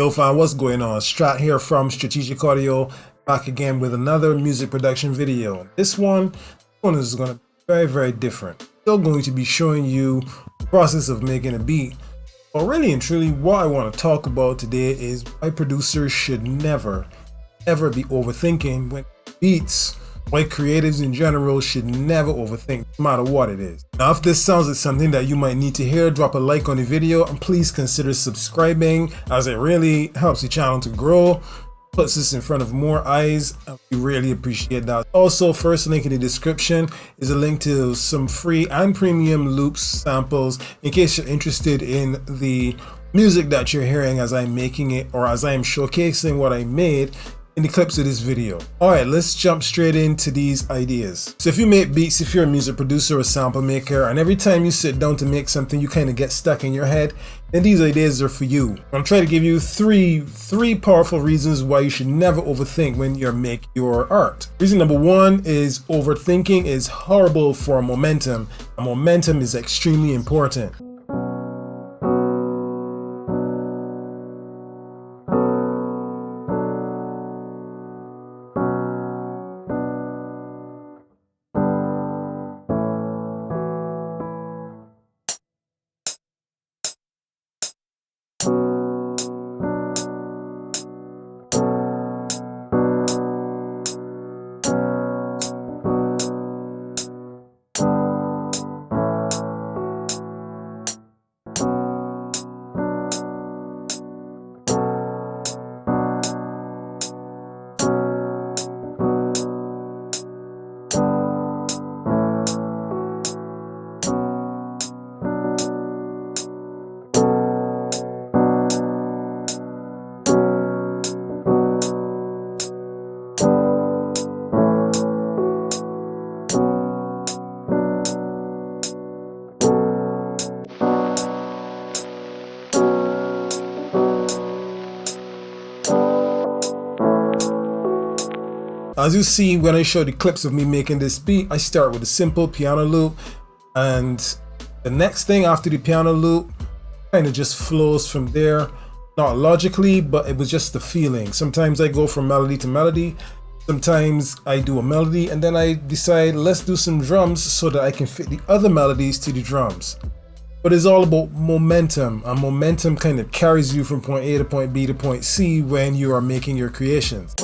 Yo fam, what's going on? Strat here from Strategic Audio, back again with another music production video. This one is going to be very different. Still going to be showing you the process of making a beat. But really and truly, what I want to talk about today is why producers should never ever be overthinking when beats. Why creatives in general should never overthink, no matter what it is. Now, if this sounds like something that you might need to hear, drop a like on the video and please consider subscribing, as it really helps the channel to grow, puts us in front of more eyes, and we really appreciate that. Also, first link in the description is a link to some free and premium loops samples in case you're interested in the music that you're hearing as I'm making it, or as I'm showcasing what I made in the clips of this video. Alright, let's jump straight into these ideas. So if you make beats, if you're a music producer or sample maker, and every time you sit down to make something you kind of get stuck in your head, then these ideas are for you. I'm trying to give you three powerful reasons why you should never overthink when you're making your art. Reason number one is overthinking is horrible for momentum, and momentum is extremely important. As you see when I show the clips of me making this beat, I start with a simple piano loop, and the next thing after the piano loop kind of just flows from there. Not logically, but it was just the feeling. Sometimes I go from melody to melody, sometimes I do a melody and then I decide let's do some drums so that I can fit the other melodies to the drums. But it's all about momentum, and momentum kind of carries you from point A to point B to point C when you are making your creations.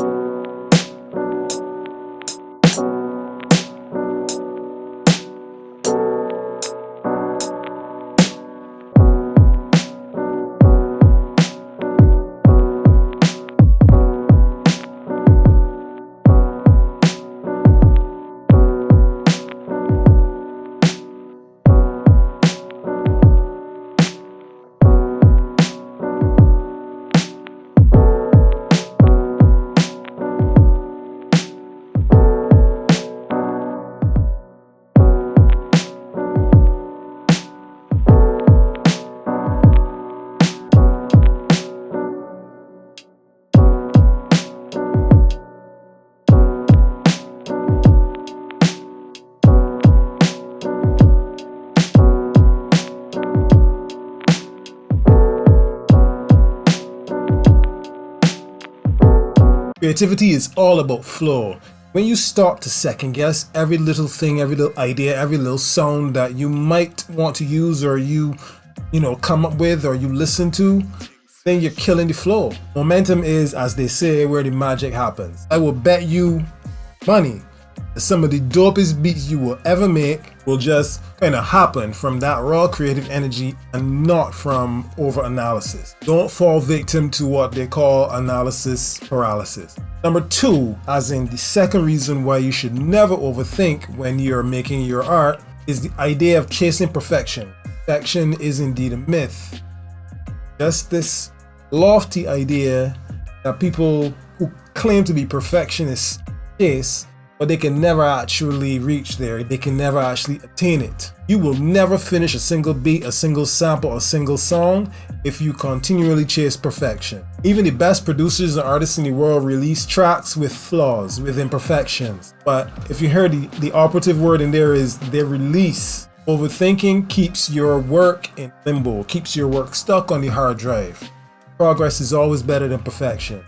Creativity is all about flow. When you start to second guess every little thing, every little idea, every little sound that you might want to use, or you come up with, or you listen to, then you're killing the flow. Momentum is, as they say, where the magic happens. I will bet you money that some of the dopest beats you will ever make will just kind of happen from that raw creative energy and not from over analysis. Don't fall victim to what they call analysis paralysis. Number two, as in the second reason why you should never overthink when you're making your art, is the idea of chasing perfection. Perfection is indeed a myth. Just this lofty idea that people who claim to be perfectionists chase, but they can never actually reach there. They can never actually attain it. You will never finish a single beat, a single sample, a single song if you continually chase perfection. Even the best producers and artists in the world release tracks with flaws, with imperfections. But if you heard the operative word in there is they release. Overthinking keeps your work in limbo, keeps your work stuck on the hard drive. Progress is always better than perfection.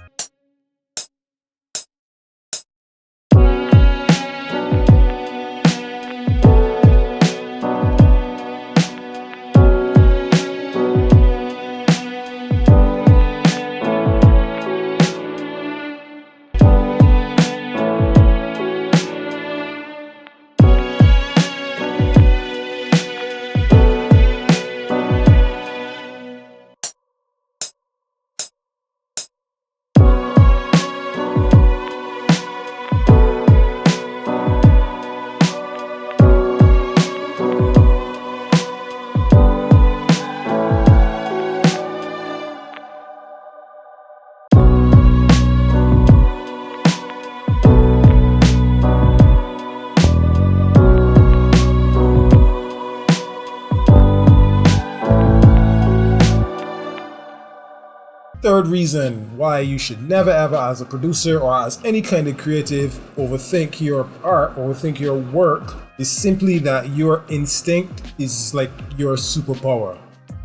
Third reason why you should never ever, as a producer or as any kind of creative, overthink your art, overthink your work, is simply that your instinct is like your superpower.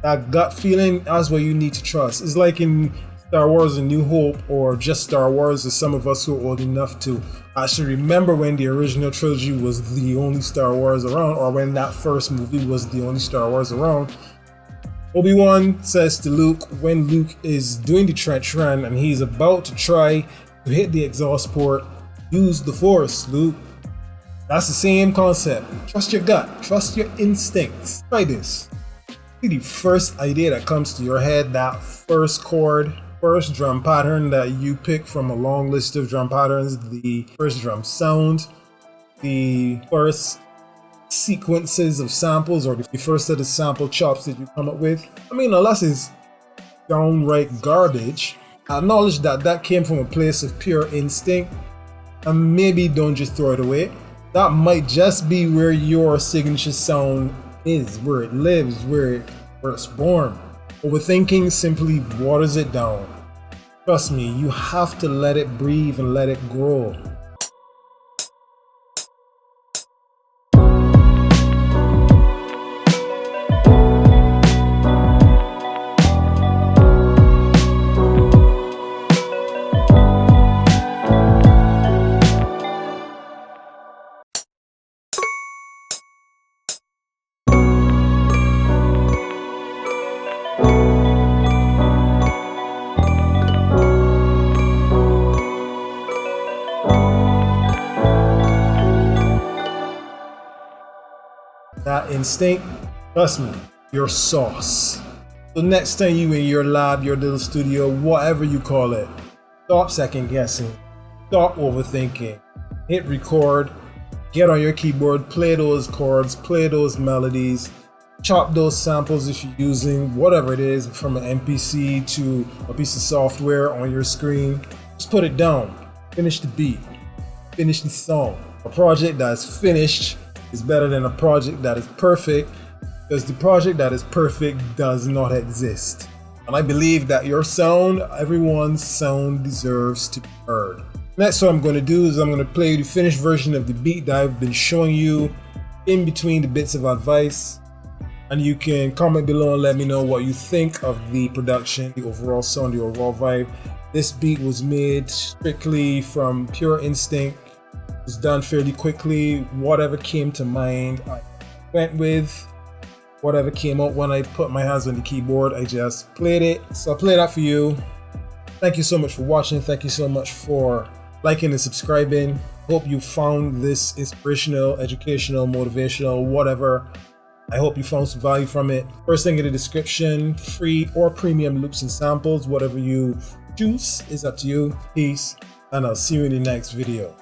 That gut feeling, that's what you need to trust. It's like in Star Wars: A New Hope, or just Star Wars, as some of us who are old enough to actually remember when the original trilogy was the only Star Wars around, or when that first movie was the only Star Wars around. Obi-Wan says to Luke, when Luke is doing the trench run and he's about to try to hit the exhaust port, use the Force, Luke. That's the same concept. Trust your gut, trust your instincts. Try this. See the first idea that comes to your head, that first chord, first drum pattern that you pick from a long list of drum patterns, the first drum sound, the first sequences of samples, or the first set of sample chops that you come up with. I mean, unless it's downright garbage, acknowledge that that came from a place of pure instinct, and maybe don't just throw it away. That might just be where your signature sound is, where it lives, where it's born. Overthinking simply waters it down. Trust me, you have to let it breathe and let it grow. That instinct, trust me, your sauce. So next time you in your lab, your little studio, whatever you call it, stop second guessing, stop overthinking, hit record, get on your keyboard, play those chords, play those melodies, chop those samples if you're using whatever it is, from an MPC to a piece of software on your screen. Just put it down, finish the beat, finish the song. A project that's finished is better than a project that is perfect, because the project that is perfect does not exist. And I believe that your sound, everyone's sound, deserves to be heard. Next, what I'm going to do is I'm going to play the finished version of the beat that I've been showing you in between the bits of advice. And you can comment below and let me know what you think of the production, the overall sound, the overall vibe. This beat was made strictly from pure instinct. It was done fairly quickly. Whatever came to mind, I went with. Whatever came out when I put my hands on the keyboard, I just played it. So I played that for you. Thank you so much for watching. Thank you so much for liking and subscribing. Hope you found this inspirational, educational, motivational, whatever. I hope you found some value from it. First thing in the description, free or premium loops and samples, whatever you choose is up to you. Peace, and I'll see you in the next video.